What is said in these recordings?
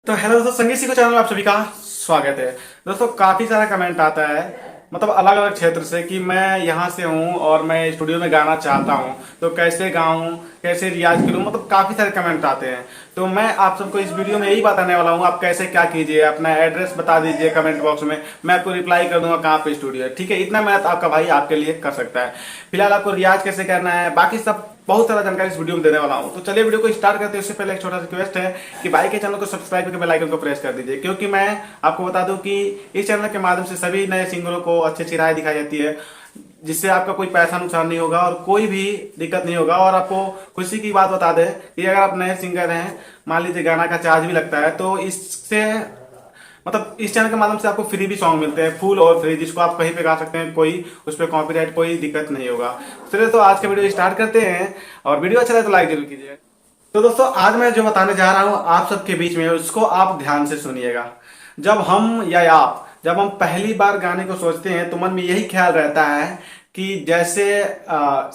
तो हेलो दोस्तों, संगीत सीखो चैनल में आप सभी का स्वागत है। दोस्तों काफी सारा कमेंट आता है, मतलब अलग अलग क्षेत्र से, कि मैं यहाँ से हूँ और मैं स्टूडियो में गाना चाहता हूँ, तो कैसे गाऊँ, कैसे रियाज करूँ। मतलब काफी सारे कमेंट आते हैं। तो मैं आप सबको इस वीडियो में यही बताने वाला हूँ, आप कैसे क्या कीजिए। अपना एड्रेस बता दीजिए कमेंट बॉक्स में, मैं आपको रिप्लाई कर दूंगा कहाँ पे स्टूडियो है। ठीक है, इतना मेहनत आपका भाई आपके लिए कर सकता है। फिलहाल आपको रियाज कैसे करना है, बाकी सब बहुत सारा जानकारी इस वीडियो में देने वाला हूं। तो चलिए वीडियो को स्टार्ट करते हैं। उससे पहले एक छोटा सा रिक्वेस्ट है कि भाई के चैनल को सब्सक्राइब करके बेल आइकन को प्रेस कर दीजिए, क्योंकि मैं आपको बता दूं कि इस चैनल के माध्यम से सभी नए सिंगरों को अच्छी अच्छी राय दिखाई जाती है, जिससे आपका कोई पैसा नुकसान नहीं होगा और कोई भी दिक्कत नहीं होगा। और आपको खुशी की बात बता दें कि अगर आप नए सिंगर हैं, मान लीजिए गाना का चार्ज भी लगता है, तो इससे मतलब इस चैनल के माध्यम से आपको फ्री भी सॉन्ग मिलते हैं, फुल और फ्री, जिसको आप कहीं पे गा सकते हैं, कोई उस पर कॉपीराइट कोई दिक्कत नहीं होगा। चलिए तो आज का वीडियो स्टार्ट करते हैं, और वीडियो अच्छा लगे तो लाइक जरूर कीजिए। तो दोस्तों आज मैं जो बताने जा रहा हूं आप सबके बीच में, उसको आप ध्यान से सुनिएगा। जब हम पहली बार गाने को सोचते हैं तो मन में यही ख्याल रहता है कि जैसे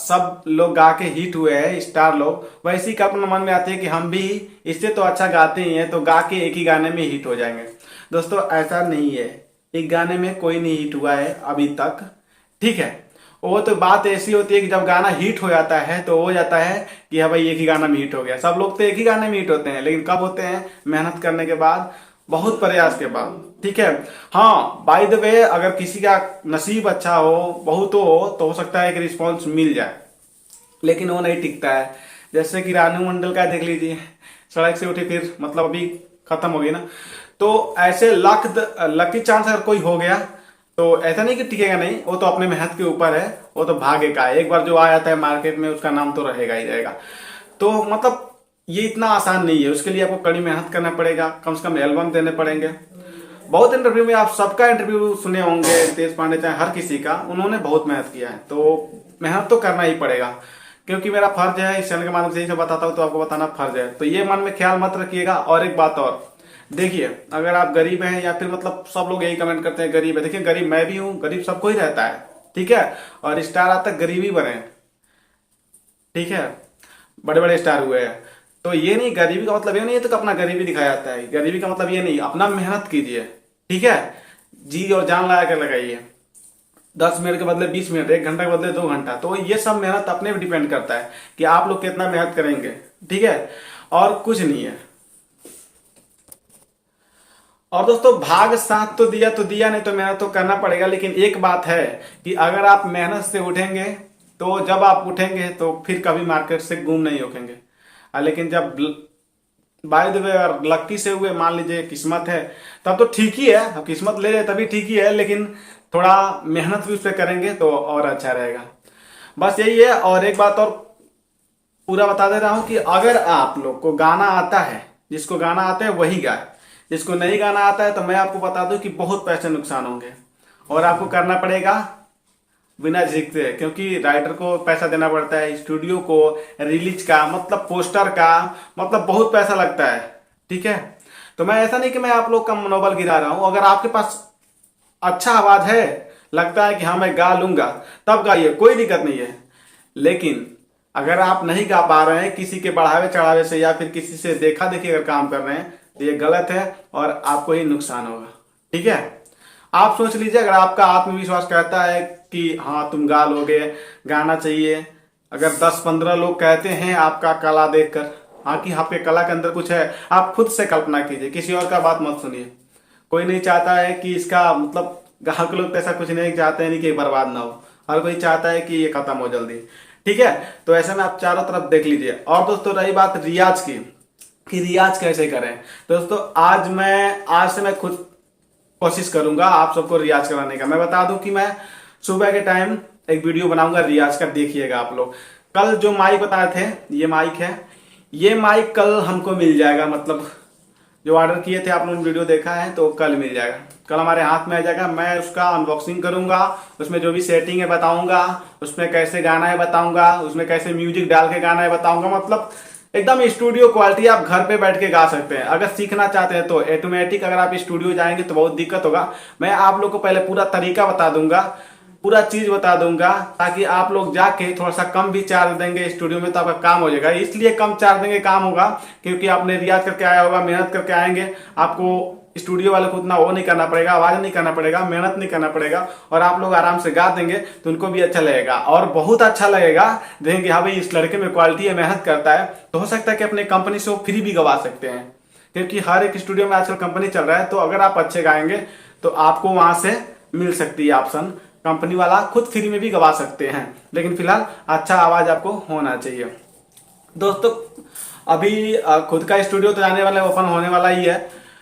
सब लोग गा के हिट हुए हैं, स्टार लोग, वैसी कल्पना मन में आती है कि हम भी इससे तो अच्छा गाते ही हैं, तो गा के एक ही गाने में हिट हो जाएंगे। दोस्तों ऐसा नहीं है, एक गाने में कोई नहीं हिट हुआ है अभी तक। ठीक है, वो तो बात ऐसी होती है कि जब गाना हिट हो जाता है तो हो जाता है कि हाँ भाई एक ही गाना में हिट हो गया। सब लोग तो एक ही गाने में हिट होते हैं, लेकिन कब होते हैं? मेहनत करने के बाद, बहुत प्रयास के बाद। ठीक है। हाँ, बाय द वे, अगर किसी का नसीब अच्छा हो, बहुत हो सकता है कि रिस्पॉन्स मिल जाए, लेकिन वो नहीं टिकता है। जैसे कि रानू मंडल का देख लीजिए, सड़क से उठी फिर मतलब अभी खत्म हो गई ना। तो ऐसे लकी चांस अगर कोई हो गया तो ऐसा नहीं कि टिकेगा नहीं, वो तो अपने मेहनत के ऊपर है, वो तो भाग्य का है। एक बार जो आ जाता है मार्केट में, उसका नाम तो रहेगा ही रहेगा। तो मतलब ये इतना आसान नहीं है, उसके लिए आपको कड़ी मेहनत करना पड़ेगा, कम से कम एल्बम देने पड़ेंगे। बहुत इंटरव्यू में आप सबका इंटरव्यू सुने होंगे, तेज पांडे चाहे हर किसी का, उन्होंने बहुत मेहनत किया है, तो मेहनत तो करना ही पड़ेगा। क्योंकि मेरा फर्ज है इस चैनल के माध्यम से यही सब बताता हूँ, तो आपको बताना फर्ज है। तो ये मन में ख्याल मत रखिएगा। और एक बात और देखिए, अगर आप गरीब हैं, या फिर मतलब सब लोग यही कमेंट करते हैं गरीब है, देखिए गरीब मैं भी हूँ, गरीब सबको ही रहता है। ठीक है, और स्टार आज तक गरीब ही बने। ठीक है, बड़े बड़े स्टार हुए हैं। तो ये नहीं, गरीबी का मतलब ये नहीं है तो अपना गरीबी दिखाया जाता है। गरीबी का मतलब ये नहीं, अपना मेहनत कीजिए। ठीक है, जी और जान लगा कर लगाइए। 10 मिनट के बदले 20 मिनट, 1 घंटा के बदले 2 घंटा, तो ये सब मेहनत अपने पे डिपेंड करता है कि आप लोग कितना मेहनत करेंगे। ठीक है, और कुछ नहीं है। और दोस्तों भाग साथ तो दिया नहीं, तो मेहनत तो करना पड़ेगा। लेकिन एक बात है कि अगर आप मेहनत से उठेंगे, तो जब आप उठेंगे तो फिर कभी मार्केट से गुम नहीं होंगे। लेकिन जब बाय द वे अगर लक्की से हुए, मान लीजिए किस्मत है, तब तो ठीक ही है, अब किस्मत ले जाए तभी ठीक ही है, लेकिन थोड़ा मेहनत भी उस पर करेंगे तो और अच्छा रहेगा। बस यही है। और एक बात और पूरा बता दे रहा हूं कि अगर आप लोग को गाना आता है, जिसको गाना आता है वही गाए, जिसको नहीं गाना आता है तो मैं आपको बता दूं कि बहुत पैसे नुकसान होंगे, और आपको करना पड़ेगा बिना झिकते, क्योंकि राइटर को पैसा देना पड़ता है, स्टूडियो को, रिलीज का, मतलब पोस्टर का, मतलब बहुत पैसा लगता है। ठीक है, तो मैं ऐसा नहीं कि मैं आप लोग का मनोबल गिरा रहा हूं। अगर आपके पास अच्छा आवाज है, लगता है कि हाँ मैं गा लूंगा, तब गाइए, कोई दिक्कत नहीं है। लेकिन अगर आप नहीं गा पा रहे हैं, किसी के बढ़ावे चढ़ावे से या फिर किसी से देखा देखी अगर काम कर रहे हैं, तो ये गलत है और आपको ही नुकसान होगा। ठीक है, आप सोच लीजिए, अगर आपका आत्मविश्वास कहता है कि हाँ तुम गा लोगे, गाना चाहिए, अगर 10-15 लोग कहते हैं आपका कला देखकर, हाँ कि आपके कला के अंदर कुछ है, आप खुद से कल्पना कीजिए, किसी और का बात मत सुनिए। कोई नहीं चाहता है कि इसका मतलब, ग्राहक लोग तो ऐसा कुछ नहीं चाहते हैं कि बर्बाद ना हो, हर कोई चाहता है कि ये खत्म हो जल्दी। ठीक है, तो ऐसे में आप चारों तरफ देख लीजिए। और दोस्तों रही बात रियाज की, कि रियाज कैसे करें, दोस्तों आज से मैं खुद कोशिश करूंगा आप सबको रियाज कराने का। मैं बता दूं कि मैं सुबह के टाइम एक वीडियो बनाऊंगा रियाज का, देखिएगा आप लोग। कल जो माइक बताए थे, ये माइक है, ये माइक कल हमको मिल जाएगा, मतलब जो ऑर्डर किए थे आप लोगों ने वीडियो देखा है, तो कल मिल जाएगा, कल हमारे हाथ में आ जाएगा। मैं उसका अनबॉक्सिंग करूंगा, उसमें जो भी सेटिंग है बताऊंगा, उसमें कैसे गाना है बताऊंगा, उसमें कैसे म्यूजिक डाल के गाना है बताऊंगा। मतलब एकदम स्टूडियो क्वालिटी, आप घर पे बैठ के गा सकते हैं। अगर सीखना चाहते हैं तो ऑटोमेटिक, अगर आप स्टूडियो जाएंगे तो बहुत दिक्कत होगा। मैं आप लोग को पहले पूरा तरीका बता दूंगा पूरा चीज बता दूंगा, ताकि आप लोग जाके थोड़ा सा कम भी चार्ज देंगे स्टूडियो में तो आपका काम हो जाएगा। इसलिए कम चार्ज देंगे काम होगा क्योंकि आपने रियाज करके आया होगा, मेहनत करके आएंगे, आपको स्टूडियो वाले को उतना वो नहीं करना पड़ेगा, आवाज नहीं करना पड़ेगा, मेहनत नहीं करना पड़ेगा, और आप लोग आराम से गा देंगे तो उनको भी अच्छा लगेगा और बहुत अच्छा लगेगा। देखेंगे हाँ भाई इस लड़के में क्वालिटी है, मेहनत करता है, तो हो सकता है कि अपने कंपनी से वो फ्री भी गवा सकते हैं, क्योंकि हर एक स्टूडियो में आजकल कंपनी चल रहा है। तो अगर आप अच्छे गाएंगे तो आपको वहां से मिल सकती है ऑप्शन, कंपनी वाला खुद फ्री में भी गवा सकते हैं, लेकिन फिलहाल अच्छा आवाज आपको होना चाहिए। दोस्तों अभी खुद का स्टूडियो तो जाने वाला ओपन होने वाला ही है,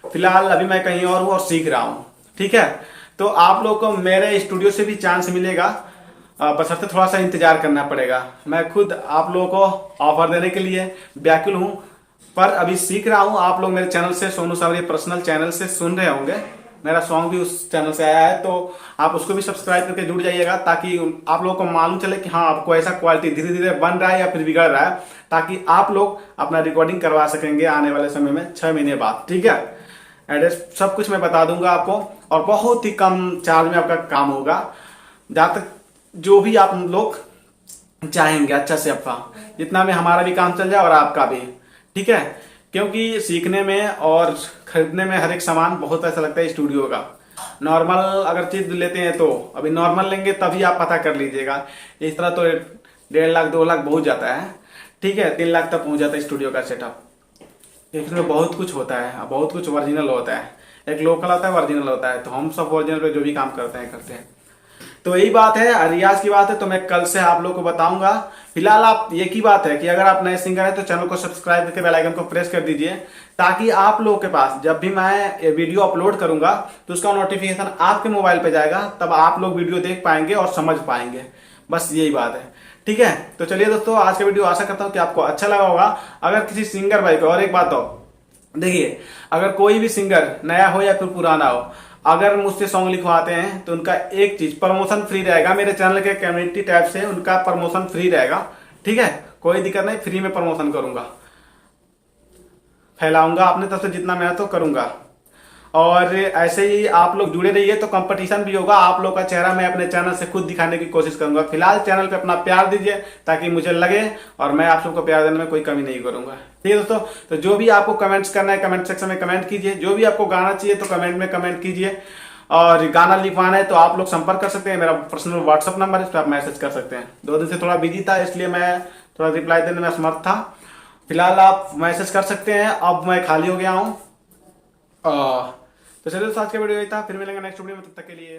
फिलहाल अभी मैं कहीं और हूँ और सीख रहा हूँ, ठीक है। तो आप लोग को मेरे स्टूडियो से भी चांस मिलेगा, बशर्ते थोड़ा सा इंतजार करना पड़ेगा। मैं खुद आप लोगों को ऑफर देने के लिए व्याकुल हूँ, पर अभी सीख रहा हूँ। आप लोग मेरे चैनल से, सोनू सावरिया पर्सनल चैनल से सुन रहे होंगे, मेरा सॉन्ग भी उस चैनल से आया है, तो आप उसको भी सब्सक्राइब करके जुड़ जाइएगा, ताकि आप लोगों को मालूम चले कि हाँ आपको ऐसा क्वालिटी धीरे धीरे बन रहा है या फिर बिगड़ रहा है, ताकि आप लोग अपना रिकॉर्डिंग करवा सकेंगे आने वाले समय में 6 महीने बाद, ठीक है। एड्रेस सब कुछ मैं बता दूंगा आपको, और बहुत ही कम चार्ज में आपका काम होगा, जहाँ तक जो भी आप लोग चाहेंगे अच्छा से आपका, जितना में हमारा भी काम चल जाए और आपका भी, ठीक है। क्योंकि सीखने में और खरीदने में हर एक सामान बहुत ऐसा लगता है स्टूडियो का। नॉर्मल अगर चीज लेते हैं तो अभी नॉर्मल लेंगे तभी आप पता कर लीजिएगा, इस तरह तो 1.5 लाख 2 लाख बहुत जाता है, ठीक है। 3 लाख तक पहुंच जाता है स्टूडियो का सेटअप, इसमें बहुत कुछ होता है, बहुत कुछ ओरिजिनल होता है, एक लोकल होता है, ओरिजिनल होता है, तो हम सब ओरिजिनल पे जो भी काम करते हैं। तो यही बात है, रियाज की बात है, तो मैं कल से आप लोग को बताऊंगा। फिलहाल आप एक ही बात है कि अगर आप नए सिंगर हैं तो चैनल को सब्सक्राइब करके बेल आइकन को प्रेस कर दीजिए, ताकि आप लोगों के पास जब भी मैं वीडियो अपलोड करूंगा तो उसका नोटिफिकेशन आपके मोबाइल पे जाएगा, तब आप लोग वीडियो देख पाएंगे और समझ पाएंगे। बस यही बात है, ठीक है। तो चलिए दोस्तों, आज का वीडियो आशा करता हूँ कि आपको अच्छा लगा होगा। अगर किसी सिंगर भाई को, और एक बात हो, देखिए अगर कोई भी सिंगर नया हो या फिर पुराना हो, अगर मुझसे सॉन्ग लिखवाते हैं तो उनका एक चीज प्रमोशन फ्री रहेगा, मेरे चैनल के कम्युनिटी टैब से उनका प्रमोशन फ्री रहेगा, ठीक है। कोई दिक्कत नहीं, फ्री में प्रमोशन करूंगा, फैलाऊंगा, अपने तरफ से जितना मेहनत हो करूंगा। और ऐसे ही आप लोग जुड़े रहिए, तो कंपटीशन भी होगा, आप लोग का चेहरा मैं अपने चैनल से खुद दिखाने की कोशिश करूंगा। फिलहाल चैनल पे अपना प्यार दीजिए, ताकि मुझे लगे और मैं आप सबको प्यार देने में कोई कमी नहीं करूंगा, ठीक है दोस्तों। तो जो भी आपको कमेंट्स करना है कमेंट सेक्शन में कमेंट कीजिए, जो भी आपको गाना चाहिए तो कमेंट में कमेंट कीजिए, और गाना लिखवाना है तो आप लोग संपर्क कर सकते हैं, मेरा पर्सनल व्हाट्सअप नंबर है, इस पर आप मैसेज कर सकते हैं। 2 दिन से थोड़ा बिजी था, इसलिए मैं थोड़ा रिप्लाई देने में असमर्थ था। फिलहाल आप मैसेज कर सकते हैं, अब मैं खाली हो गया हूँ। तो चलिए दोस्तों, आज का वीडियो यही था, फिर मिलेंगे नेक्स्ट वीडियो में, तब तक के लिए